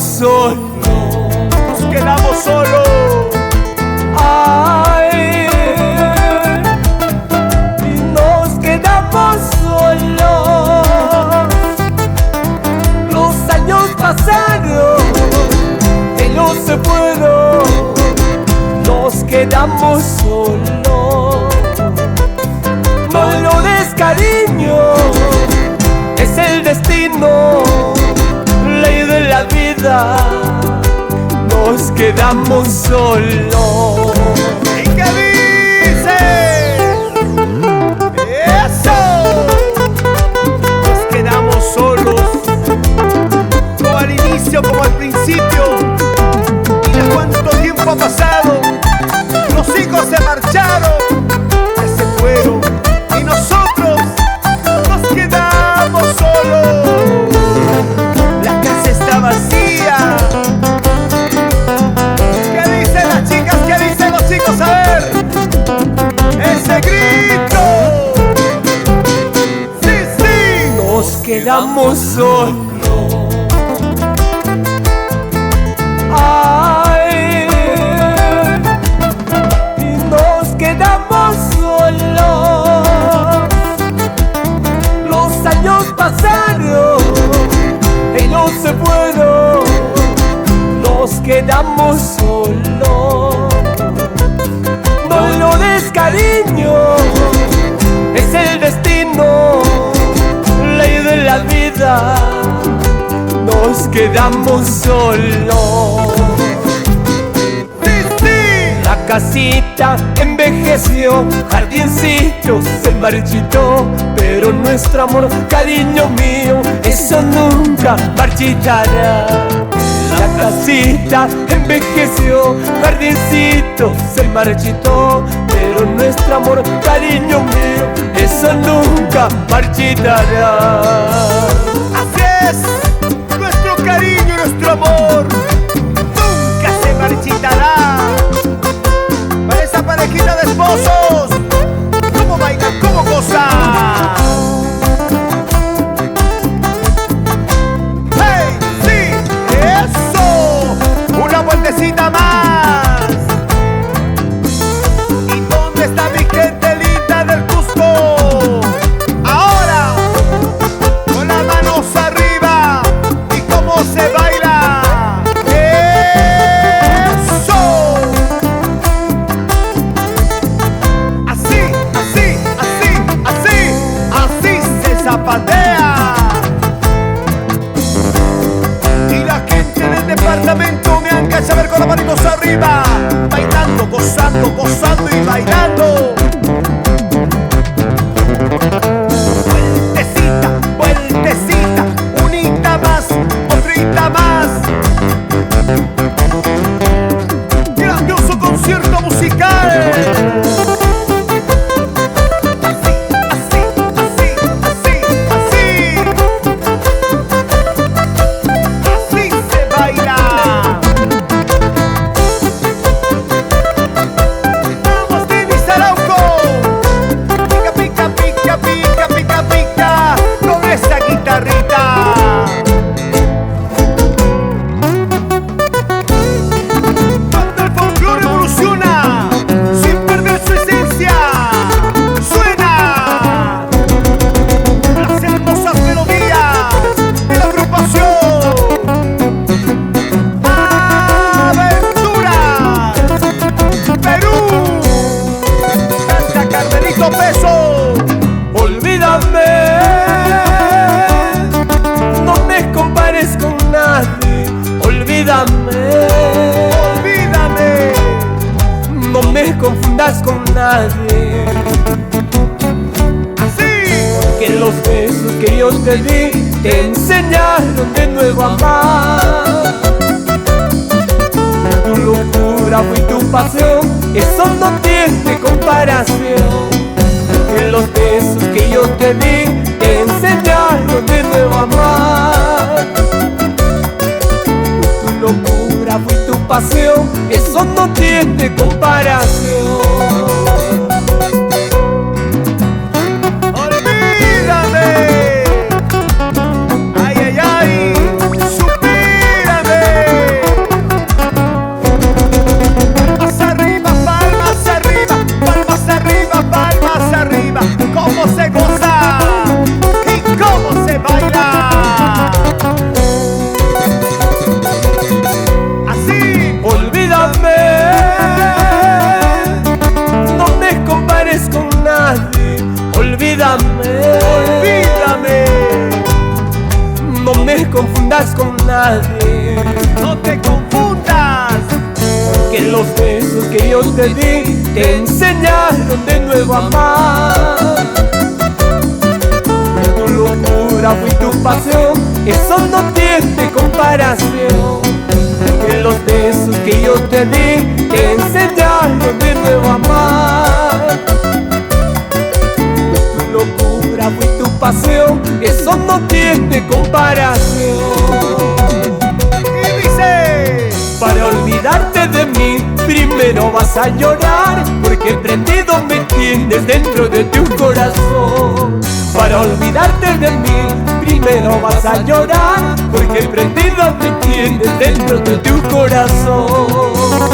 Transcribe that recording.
solos. Nos quedamos solos. Ay, y nos quedamos solos. Los años pasaron, ellos se fueron. Nos quedamos solos. No lo des, cariño, es el destino, ley de la vida. Nos quedamos solos. ¿Y qué dice? ¡Eso! Nos quedamos solos, no al inicio como al principio. Mira cuánto tiempo ha pasado. Los hijos se marcharon, ya se fueron, y nosotros nos quedamos solos. La casa está vacía. ¿Qué dicen las chicas? ¿Qué dicen los chicos? A ver, ese grito. Sí, sí. Nos quedamos solos. Ay, y nos quedamos solos. Los años pasaron, ellos se fueron. Nos quedamos solos. No lo des, cariño, es el destino, ley de la vida. Nos quedamos solos. Sí, sí. La casita envejeció, jardincito se marchitó, pero nuestro amor, cariño mío, eso nunca marchitará. La casita envejeció, jardincito se marchitó, pero nuestro amor, cariño mío, eso nunca marchitará. Así es, nuestro cariño y nuestro amor nunca se marchitará. Para esa parejita de esposos, ¿cómo bailan? ¿Cómo gozan? ¡Hey! ¡Sí! ¡Eso! ¡Una vueltecita más! ¿Y dónde está mi gente linda del Cusco? Ahora, con las manos arriba, ¿y cómo se baila? ¡Eso! Así, así, así, así, así se zapatea. Y la gente del departamento me alcanza a ver con las manitos arriba, bailando, gozando, gozando y bailando. Vueltecita, vueltecita, unita más, otrita más. Grandioso concierto musical. Así, así, así, así, así. Así se baila. Vamos, Tini Sarauco. Pica, pica, pica, pica, pica, pica, con esa guitarrita. Cuando el folclore evoluciona, sin perder su esencia, suena las hermosas melodías de la agrupación Aventuras Perú. Canta Carmelito Peso. Olvídame, no me compares con nadie. Olvídame, Olvídame. no me confundas con nadie. Así. Que los besos que yo te di te enseñaron de nuevo a amar. Tu locura fue tu pasión, eso no tiene comparación. Que los besos que yo te di te enseñaron de nuevo a amar. Tu locura fue tu pasión, eso no tiene comparación. Olvídame. Ay, ay, ay. Supérame. me confundas con nadie. No te confundas. Que los besos que yo te di te enseñaron de nuevo a amar. Tu locura fue tu pasión, eso no tiene comparación. Que los besos que yo te di te enseñaron de nuevo a amar. Tu locura fue tu pasión, eso no tiene comparación. Y dice: para olvidarte de mí, primero vas a llorar, porque prendido me tienes dentro de tu corazón. Para olvidarte de mí, primero vas a llorar, porque prendido me tienes dentro de tu corazón.